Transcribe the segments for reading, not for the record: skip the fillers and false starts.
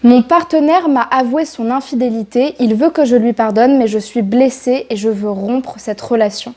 Mon partenaire m'a avoué son infidélité, il veut que je lui pardonne, mais je suis blessée et je veux rompre cette relation.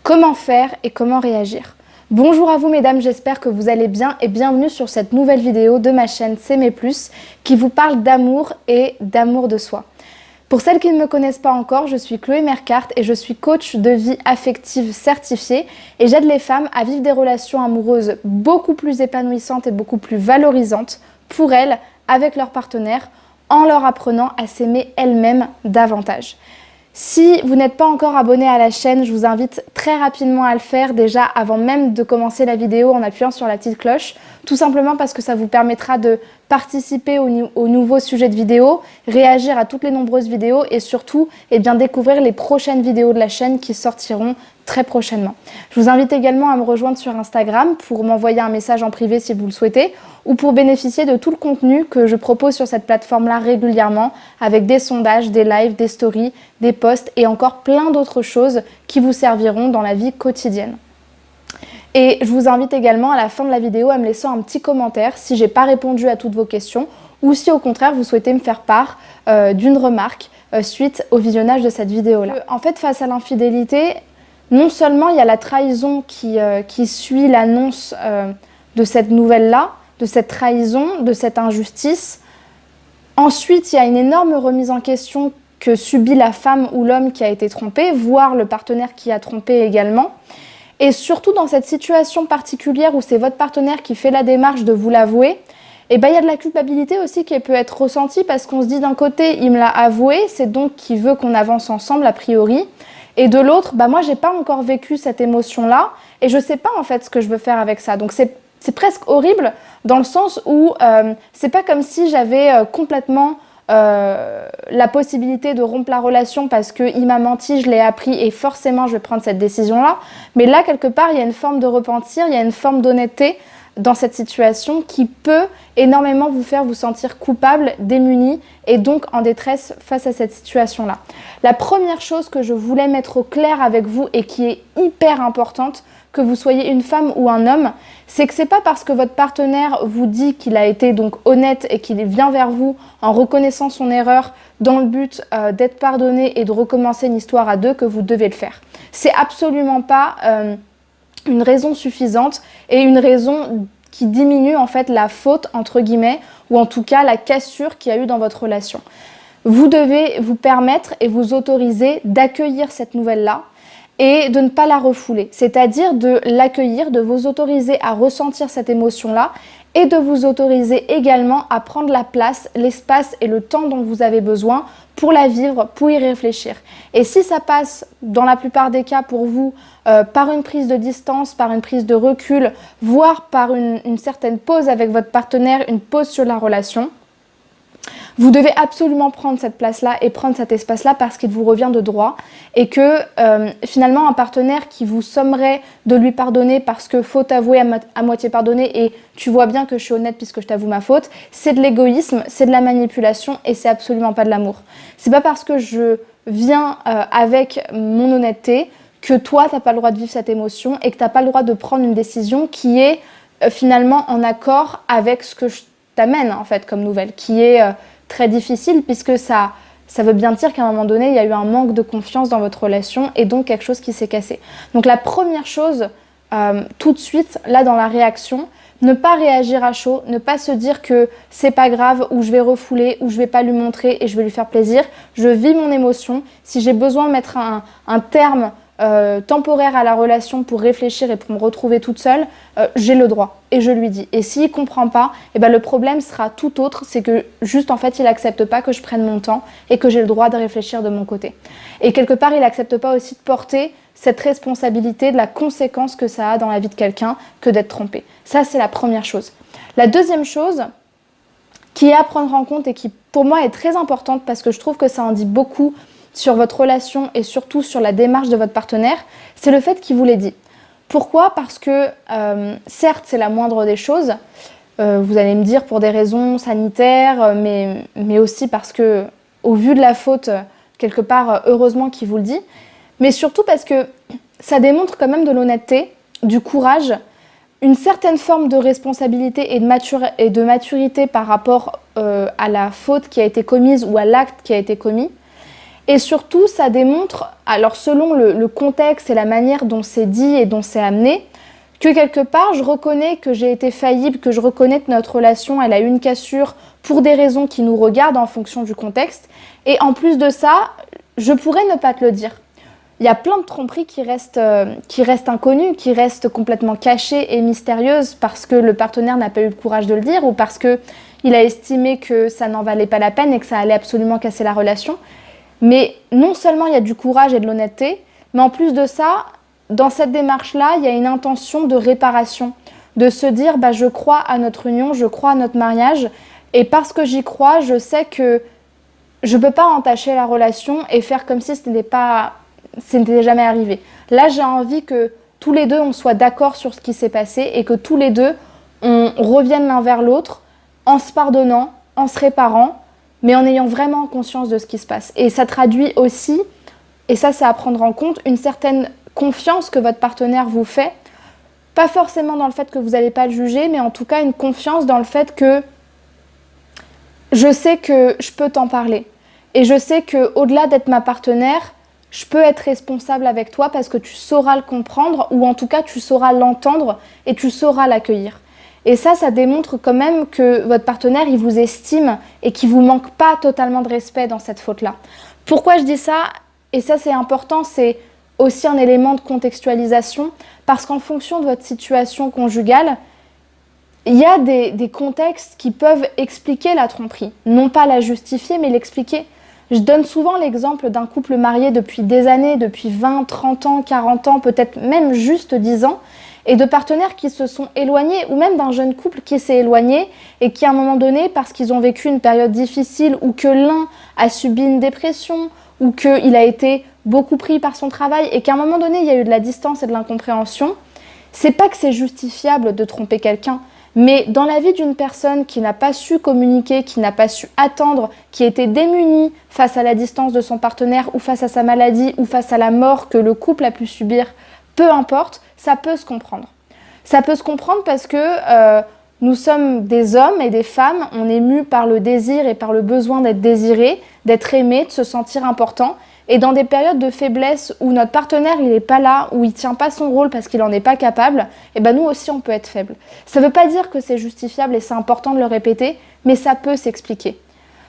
Comment faire et comment réagir? Bonjour à vous mesdames, j'espère que vous allez bien et bienvenue sur cette nouvelle vidéo de ma chaîne S'aimer plus qui vous parle d'amour et d'amour de soi. Pour celles qui ne me connaissent pas encore, je suis Chloé Mercart et je suis coach de vie affective certifiée et j'aide les femmes à vivre des relations amoureuses beaucoup plus épanouissantes et beaucoup plus valorisantes pour elles, avec leur partenaire, en leur apprenant à s'aimer elles-mêmes davantage. Si vous n'êtes pas encore abonné à la chaîne, je vous invite très rapidement à le faire déjà avant même de commencer la vidéo en appuyant sur la petite cloche, tout simplement parce que ça vous permettra de participer aux nouveaux sujets de vidéos, réagir à toutes les nombreuses vidéos et surtout découvrir les prochaines vidéos de la chaîne qui sortiront très prochainement. Je vous invite également à me rejoindre sur Instagram pour m'envoyer un message en privé si vous le souhaitez ou pour bénéficier de tout le contenu que je propose sur cette plateforme-là régulièrement avec des sondages, des lives, des stories, des posts et encore plein d'autres choses qui vous serviront dans la vie quotidienne. Et je vous invite également à la fin de la vidéo à me laisser un petit commentaire si j'ai pas répondu à toutes vos questions ou si au contraire vous souhaitez me faire part d'une remarque suite au visionnage de cette vidéo-là. En fait, face à l'infidélité, non seulement il y a la trahison qui suit l'annonce de cette nouvelle-là, de cette trahison, de cette injustice. Ensuite, il y a une énorme remise en question que subit la femme ou l'homme qui a été trompé, voire le partenaire qui a trompé également. Et surtout dans cette situation particulière où c'est votre partenaire qui fait la démarche de vous l'avouer, il y a de la culpabilité aussi qui peut être ressentie parce qu'on se dit d'un côté, il me l'a avoué, c'est donc qu'il veut qu'on avance ensemble a priori. Et de l'autre, moi j'ai pas encore vécu cette émotion-là et je sais pas en fait ce que je veux faire avec ça. Donc c'est presque horrible dans le sens où c'est pas comme si j'avais complètement la possibilité de rompre la relation parce qu'il m'a menti, je l'ai appris et forcément je vais prendre cette décision-là. Mais là, quelque part, il y a une forme de repentir, il y a une forme d'honnêteté dans cette situation qui peut énormément vous faire vous sentir coupable, démuni et donc en détresse face à cette situation-là. La première chose que je voulais mettre au clair avec vous et qui est hyper importante, que vous soyez une femme ou un homme, c'est que c'est pas parce que votre partenaire vous dit qu'il a été donc honnête et qu'il vient vers vous en reconnaissant son erreur dans le but d'être pardonné et de recommencer une histoire à deux que vous devez le faire. C'est absolument pas une raison suffisante et une raison qui diminue en fait la faute entre guillemets ou en tout cas la cassure qu'il y a eu dans votre relation. Vous devez vous permettre et vous autoriser d'accueillir cette nouvelle-là et de ne pas la refouler, c'est-à-dire de l'accueillir, de vous autoriser à ressentir cette émotion-là et de vous autoriser également à prendre la place, l'espace et le temps dont vous avez besoin pour la vivre, pour y réfléchir. Et si ça passe, dans la plupart des cas pour vous, par une prise de distance, par une prise de recul, voire par une certaine pause avec votre partenaire, une pause sur la relation, vous devez absolument prendre cette place-là et prendre cet espace-là parce qu'il vous revient de droit et que finalement un partenaire qui vous sommerait de lui pardonner parce que faute avouée à moitié pardonnée et tu vois bien que je suis honnête puisque je t'avoue ma faute, c'est de l'égoïsme, c'est de la manipulation et c'est absolument pas de l'amour. C'est pas parce que je viens avec mon honnêteté que toi t'as pas le droit de vivre cette émotion et que t'as pas le droit de prendre une décision qui est finalement en accord avec ce que je t'amène en fait comme nouvelle, qui est très difficile puisque ça veut bien dire qu'à un moment donné, il y a eu un manque de confiance dans votre relation et donc quelque chose qui s'est cassé. Donc la première chose, tout de suite, là dans la réaction, ne pas réagir à chaud, ne pas se dire que c'est pas grave ou je vais refouler ou je vais pas lui montrer et je vais lui faire plaisir. Je vis mon émotion. Si j'ai besoin de mettre un terme temporaire à la relation pour réfléchir et pour me retrouver toute seule, j'ai le droit et je lui dis. Et s'il ne comprend pas, le problème sera tout autre, c'est que juste en fait il n'accepte pas que je prenne mon temps et que j'ai le droit de réfléchir de mon côté. Et quelque part il n'accepte pas aussi de porter cette responsabilité de la conséquence que ça a dans la vie de quelqu'un que d'être trompé. Ça c'est la première chose. La deuxième chose qui est à prendre en compte et qui pour moi est très importante parce que je trouve que ça en dit beaucoup sur votre relation et surtout sur la démarche de votre partenaire, c'est le fait qu'il vous l'ait dit. Pourquoi ? Parce que certes c'est la moindre des choses, vous allez me dire pour des raisons sanitaires, mais aussi parce que au vu de la faute, quelque part heureusement qu'il vous le dit, mais surtout parce que ça démontre quand même de l'honnêteté, du courage une certaine forme de responsabilité et de maturité par rapport à la faute qui a été commise ou à l'acte qui a été commis. Et surtout, ça démontre, alors selon le contexte et la manière dont c'est dit et dont c'est amené, que quelque part, je reconnais que j'ai été faillible, que je reconnais que notre relation, elle a eu une cassure pour des raisons qui nous regardent en fonction du contexte. Et en plus de ça, je pourrais ne pas te le dire. Il y a plein de tromperies qui restent inconnues, qui restent complètement cachées et mystérieuses parce que le partenaire n'a pas eu le courage de le dire ou parce qu'il a estimé que ça n'en valait pas la peine et que ça allait absolument casser la relation. Mais non seulement il y a du courage et de l'honnêteté, mais en plus de ça, dans cette démarche-là, il y a une intention de réparation, de se dire je crois à notre union, je crois à notre mariage, et parce que j'y crois, je sais que je ne peux pas entacher la relation et faire comme si ce n'était jamais arrivé. Là, j'ai envie que tous les deux, on soit d'accord sur ce qui s'est passé et que tous les deux, on revienne l'un vers l'autre en se pardonnant, en se réparant, mais en ayant vraiment conscience de ce qui se passe. Et ça traduit aussi, et ça c'est à prendre en compte, une certaine confiance que votre partenaire vous fait, pas forcément dans le fait que vous n'allez pas le juger, mais en tout cas une confiance dans le fait que je sais que je peux t'en parler. Et je sais qu'au-delà d'être ma partenaire, je peux être responsable avec toi parce que tu sauras le comprendre, ou en tout cas tu sauras l'entendre et tu sauras l'accueillir. Et ça démontre quand même que votre partenaire, il vous estime et qu'il ne vous manque pas totalement de respect dans cette faute-là. Pourquoi je dis ça? Et ça c'est important, c'est aussi un élément de contextualisation, parce qu'en fonction de votre situation conjugale, il y a des contextes qui peuvent expliquer la tromperie. Non pas la justifier, mais l'expliquer. Je donne souvent l'exemple d'un couple marié depuis des années, depuis 20, 30 ans, 40 ans, peut-être même juste 10 ans, et de partenaires qui se sont éloignés, ou même d'un jeune couple qui s'est éloigné et qui à un moment donné, parce qu'ils ont vécu une période difficile, ou que l'un a subi une dépression, ou qu'il a été beaucoup pris par son travail, et qu'à un moment donné, il y a eu de la distance et de l'incompréhension, c'est pas que c'est justifiable de tromper quelqu'un, mais dans la vie d'une personne qui n'a pas su communiquer, qui n'a pas su attendre, qui était démunie face à la distance de son partenaire, ou face à sa maladie, ou face à la mort que le couple a pu subir, peu importe, ça peut se comprendre. Ça peut se comprendre parce que nous sommes des hommes et des femmes, on est mus par le désir et par le besoin d'être désiré, d'être aimé, de se sentir important. Et dans des périodes de faiblesse où notre partenaire il n'est pas là, où il ne tient pas son rôle parce qu'il n'en est pas capable, et nous aussi on peut être faible. Ça ne veut pas dire que c'est justifiable et c'est important de le répéter, mais ça peut s'expliquer.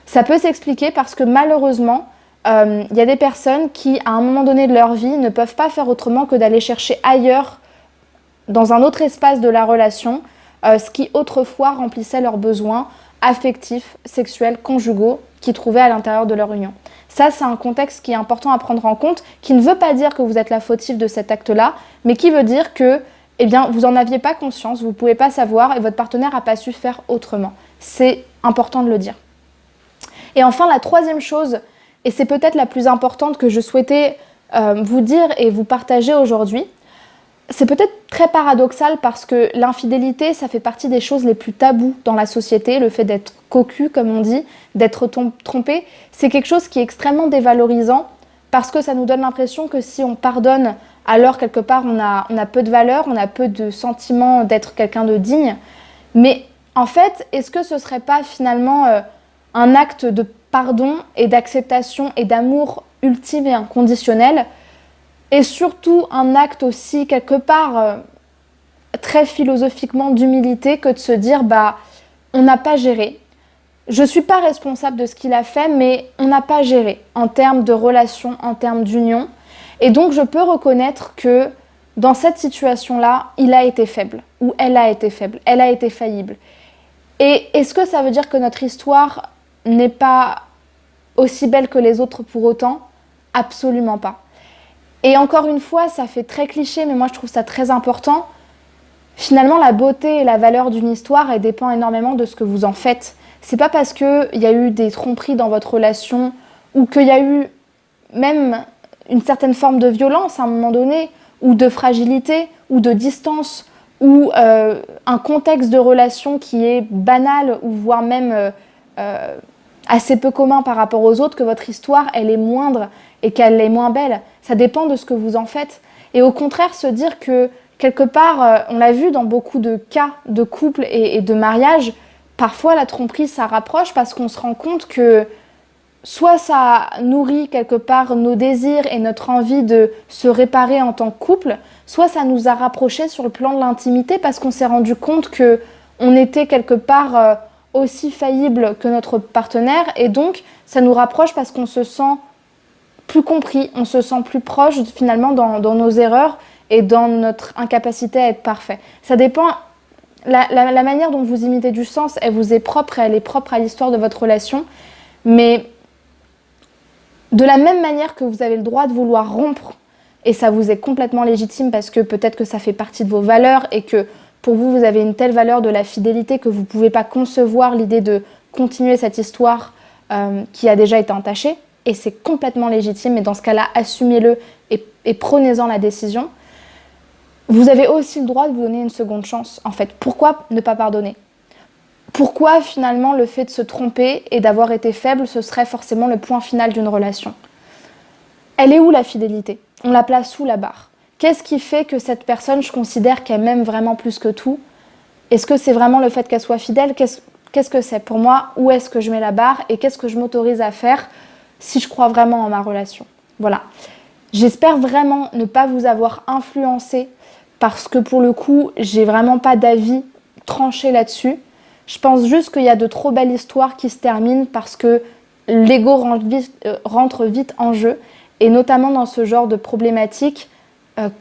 Ça peut s'expliquer parce que malheureusement, il y a des personnes qui, à un moment donné de leur vie, ne peuvent pas faire autrement que d'aller chercher ailleurs, dans un autre espace de la relation, ce qui autrefois remplissait leurs besoins affectifs, sexuels, conjugaux, qu'ils trouvaient à l'intérieur de leur union. Ça, c'est un contexte qui est important à prendre en compte, qui ne veut pas dire que vous êtes la fautive de cet acte-là, mais qui veut dire que vous n'en aviez pas conscience, vous ne pouvez pas savoir et votre partenaire n'a pas su faire autrement. C'est important de le dire. Et enfin, la troisième chose, et c'est peut-être la plus importante que je souhaitais vous dire et vous partager aujourd'hui, c'est peut-être très paradoxal parce que l'infidélité, ça fait partie des choses les plus tabous dans la société. Le fait d'être cocu, comme on dit, d'être trompé, c'est quelque chose qui est extrêmement dévalorisant parce que ça nous donne l'impression que si on pardonne, alors quelque part on a peu de valeur, on a peu de sentiment d'être quelqu'un de digne. Mais en fait, est-ce que ce ne serait pas finalement un acte de pardon et d'acceptation et d'amour ultime et inconditionnel, et surtout un acte aussi quelque part très philosophiquement d'humilité que de se dire on n'a pas géré. Je ne suis pas responsable de ce qu'il a fait, mais on n'a pas géré en termes de relation, en termes d'union. Et donc je peux reconnaître que dans cette situation-là, il a été faible, ou elle a été faible, elle a été faillible. Et est-ce que ça veut dire que notre histoire n'est pas aussi belle que les autres pour autant? Absolument pas. Et encore une fois, ça fait très cliché, mais moi je trouve ça très important. Finalement, la beauté et la valeur d'une histoire, elle dépend énormément de ce que vous en faites. C'est pas parce qu'il y a eu des tromperies dans votre relation ou qu'il y a eu même une certaine forme de violence à un moment donné, ou de fragilité, ou de distance, ou un contexte de relation qui est banal, ou voire même assez peu commun par rapport aux autres, que votre histoire, elle est moindre et qu'elle est moins belle. Ça dépend de ce que vous en faites. Et au contraire, se dire que quelque part, on l'a vu dans beaucoup de cas de couple et de mariage, parfois la tromperie, ça rapproche parce qu'on se rend compte que soit ça nourrit quelque part nos désirs et notre envie de se réparer en tant que couple, soit ça nous a rapprochés sur le plan de l'intimité parce qu'on s'est rendu compte que on était quelque part aussi faillible que notre partenaire et donc ça nous rapproche parce qu'on se sent plus compris, on se sent plus proche finalement dans nos erreurs et dans notre incapacité à être parfait. Ça dépend, la manière dont vous imitez du sens, elle vous est propre et elle est propre à l'histoire de votre relation, mais de la même manière que vous avez le droit de vouloir rompre, et ça vous est complètement légitime parce que peut-être que ça fait partie de vos valeurs et que pour vous, vous avez une telle valeur de la fidélité que vous ne pouvez pas concevoir l'idée de continuer cette histoire qui a déjà été entachée, et c'est complètement légitime, et dans ce cas-là, assumez-le et prenez-en la décision. Vous avez aussi le droit de vous donner une seconde chance, en fait. Pourquoi ne pas pardonner ? Pourquoi finalement le fait de se tromper et d'avoir été faible, ce serait forcément le point final d'une relation ? Elle est où la fidélité ? On la place où la barre ? Qu'est-ce qui fait que cette personne, je considère qu'elle m'aime vraiment plus que tout ? Est-ce que c'est vraiment le fait qu'elle soit fidèle ? Qu'est-ce que c'est pour moi ? Où est-ce que je mets la barre ? Et qu'est-ce que je m'autorise à faire si je crois vraiment en ma relation ? Voilà. J'espère vraiment ne pas vous avoir influencé parce que pour le coup, j'ai vraiment pas d'avis tranché là-dessus. Je pense juste qu'il y a de trop belles histoires qui se terminent parce que l'ego rentre vite en jeu, et notamment dans ce genre de problématique,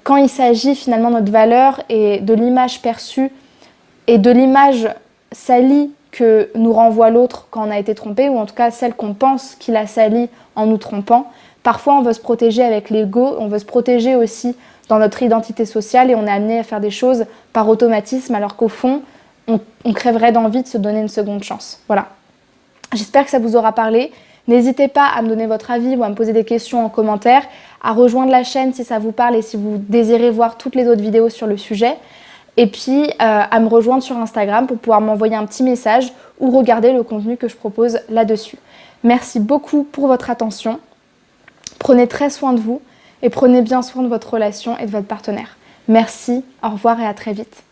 quand il s'agit finalement de notre valeur et de l'image perçue et de l'image salie que nous renvoie l'autre quand on a été trompé, ou en tout cas celle qu'on pense qu'il a salie en nous trompant. Parfois on veut se protéger avec l'ego, on veut se protéger aussi dans notre identité sociale et on est amené à faire des choses par automatisme alors qu'au fond, on crèverait d'envie de se donner une seconde chance. Voilà. J'espère que ça vous aura parlé. N'hésitez pas à me donner votre avis ou à me poser des questions en commentaire, à rejoindre la chaîne si ça vous parle et si vous désirez voir toutes les autres vidéos sur le sujet. Et puis à me rejoindre sur Instagram pour pouvoir m'envoyer un petit message ou regarder le contenu que je propose là-dessus. Merci beaucoup pour votre attention. Prenez très soin de vous et prenez bien soin de votre relation et de votre partenaire. Merci, au revoir et à très vite.